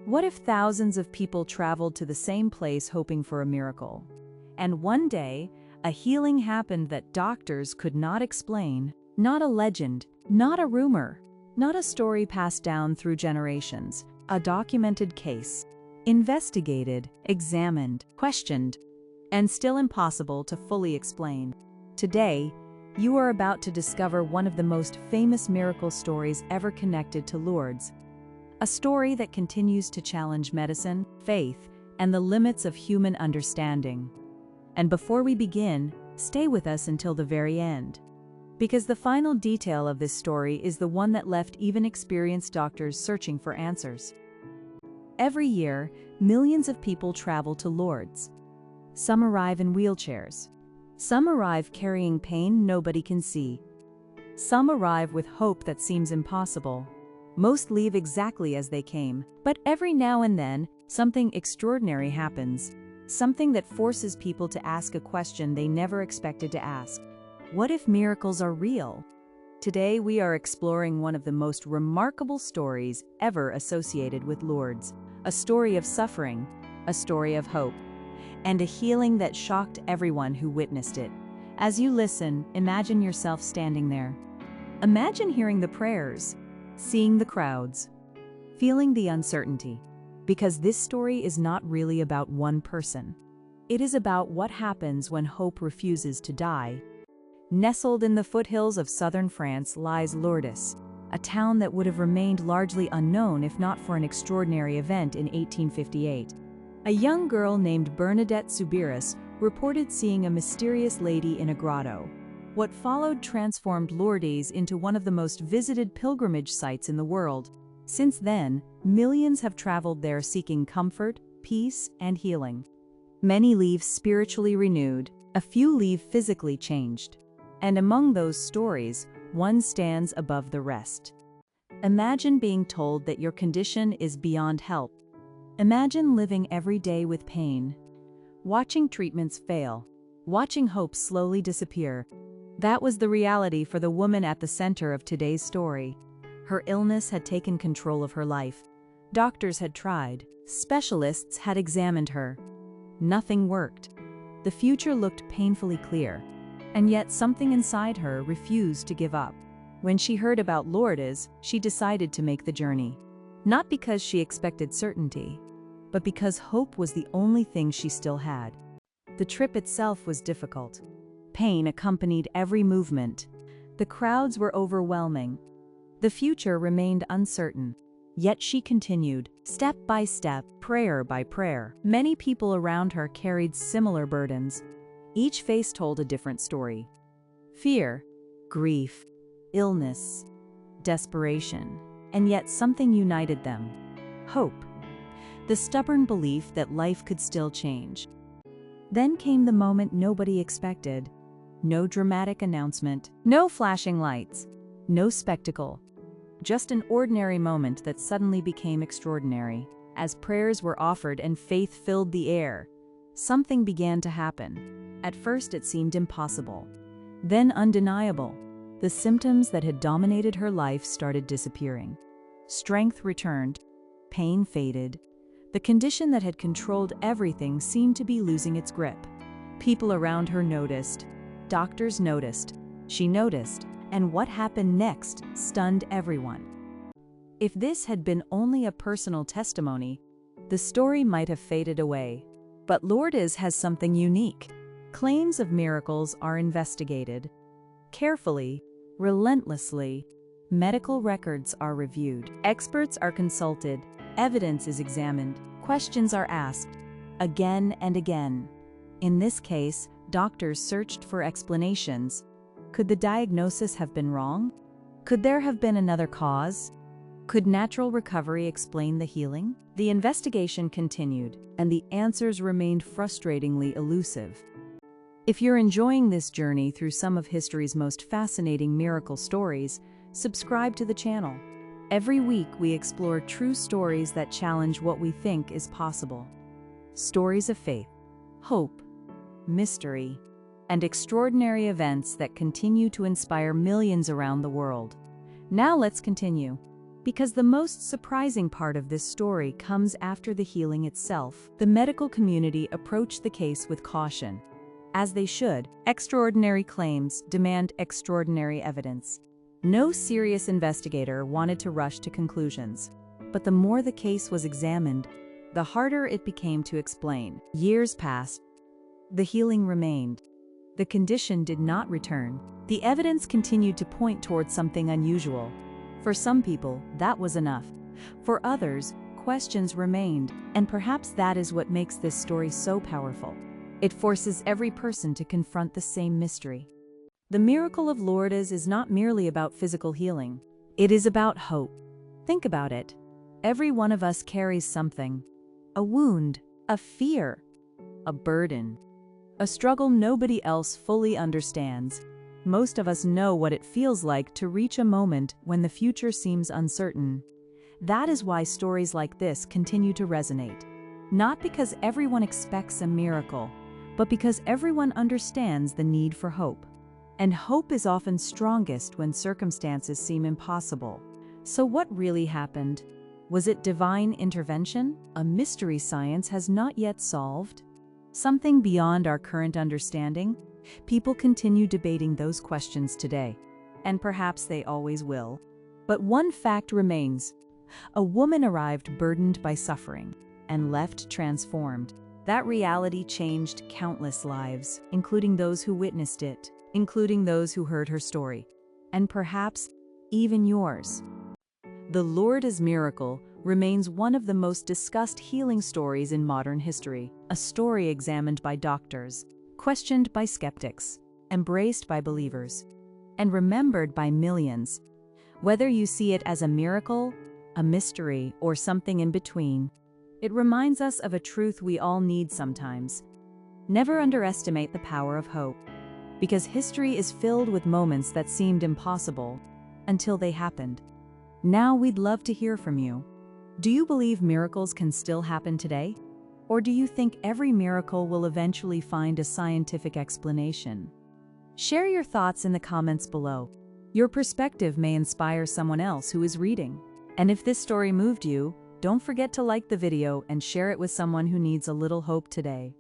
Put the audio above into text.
What if thousands of people traveled to the same place hoping for a miracle? And one day, a healing happened that doctors could not explain. Not a legend, not a rumor, not a story passed down through generations. A documented case. Investigated, examined, questioned, and still impossible to fully explain. Today, you are about to discover one of the most famous miracle stories ever connected to Lourdes. A story that continues to challenge medicine, faith, and the limits of human understanding. And before we begin, stay with us until the very end. Because the final detail of this story is the one that left even experienced doctors searching for answers. Every year, millions of people travel to Lourdes. Some arrive in wheelchairs. Some arrive carrying pain nobody can see. Some arrive with hope that seems impossible. Most leave exactly as they came, but every now and then, something extraordinary happens. Something that forces people to ask a question they never expected to ask. What if miracles are real? Today we are exploring one of the most remarkable stories ever associated with Lourdes. A story of suffering, a story of hope, and a healing that shocked everyone who witnessed it. As you listen, imagine yourself standing there. Imagine hearing the prayers, seeing the crowds, feeling the uncertainty. Because this story is not really about one person. It is about what happens when hope refuses to die. Nestled in the foothills of southern France lies Lourdes, a town that would have remained largely unknown if not for an extraordinary event in 1858. A young girl named Bernadette Soubirous reported seeing a mysterious lady in a grotto. What followed transformed Lourdes into one of the most visited pilgrimage sites in the world. Since then, millions have traveled there seeking comfort, peace, and healing. Many leave spiritually renewed, a few leave physically changed. And among those stories, one stands above the rest. Imagine being told that your condition is beyond help. Imagine living every day with pain, watching treatments fail, watching hope slowly disappear. That was the reality for the woman at the center of today's story. Her illness had taken control of her life. Doctors had tried. Specialists had examined her. Nothing worked. The future looked painfully clear. And yet something inside her refused to give up. When she heard about Lourdes, she decided to make the journey. Not because she expected certainty, but because hope was the only thing she still had. The trip itself was difficult. Pain accompanied every movement. The crowds were overwhelming. The future remained uncertain. Yet she continued, step by step, prayer by prayer. Many people around her carried similar burdens. Each face told a different story. Fear, grief, illness, desperation, and yet something united them. Hope. The stubborn belief that life could still change. Then came the moment nobody expected. No dramatic announcement, no flashing lights, no spectacle. Just an ordinary moment that suddenly became extraordinary. As prayers were offered and faith filled the air, something began to happen. At first it seemed impossible, then undeniable. The symptoms that had dominated her life started disappearing. Strength returned, pain faded. The condition that had controlled everything seemed to be losing its grip. People around her noticed. Doctors noticed. She noticed. And what happened next stunned everyone. If this had been only a personal testimony, the story might have faded away. But Lourdes has something unique. Claims of miracles are investigated. Carefully, relentlessly, medical records are reviewed. Experts are consulted. Evidence is examined. Questions are asked. Again and again. In this case, doctors searched for explanations. Could the diagnosis have been wrong? Could there have been another cause? Could natural recovery explain the healing? The investigation continued, and the answers remained frustratingly elusive. If you're enjoying this journey through some of history's most fascinating miracle stories, subscribe to the channel. Every week we explore true stories that challenge what we think is possible. Stories of faith, hope, mystery, and extraordinary events that continue to inspire millions around the world. Now let's continue. Because the most surprising part of this story comes after the healing itself. The medical community approached the case with caution. As they should, extraordinary claims demand extraordinary evidence. No serious investigator wanted to rush to conclusions. But the more the case was examined, the harder it became to explain. Years passed. The healing remained. The condition did not return. The evidence continued to point towards something unusual. For some people, that was enough. For others, questions remained, and perhaps that is what makes this story so powerful. It forces every person to confront the same mystery. The miracle of Lourdes is not merely about physical healing. It is about hope. Think about it. Every one of us carries something. A wound, a fear, a burden, a struggle nobody else fully understands. Most of us know what it feels like to reach a moment when the future seems uncertain. That is why stories like this continue to resonate. Not because everyone expects a miracle, but because everyone understands the need for hope. And hope is often strongest when circumstances seem impossible. So what really happened? Was it divine intervention? A mystery science has not yet solved? Something beyond our current understanding? People continue debating those questions today, and perhaps they always will. But one fact remains. A woman arrived burdened by suffering and left transformed. That reality changed countless lives, including those who witnessed it, including those who heard her story, and perhaps even yours. The Lourdes miracle remains one of the most discussed healing stories in modern history, a story examined by doctors, questioned by skeptics, embraced by believers, and remembered by millions. Whether you see it as a miracle, a mystery, or something in between, it reminds us of a truth we all need sometimes. Never underestimate the power of hope, because history is filled with moments that seemed impossible until they happened. Now we'd love to hear from you. Do you believe miracles can still happen today? Or do you think every miracle will eventually find a scientific explanation? Share your thoughts in the comments below. Your perspective may inspire someone else who is reading. And if this story moved you, don't forget to like the video and share it with someone who needs a little hope today.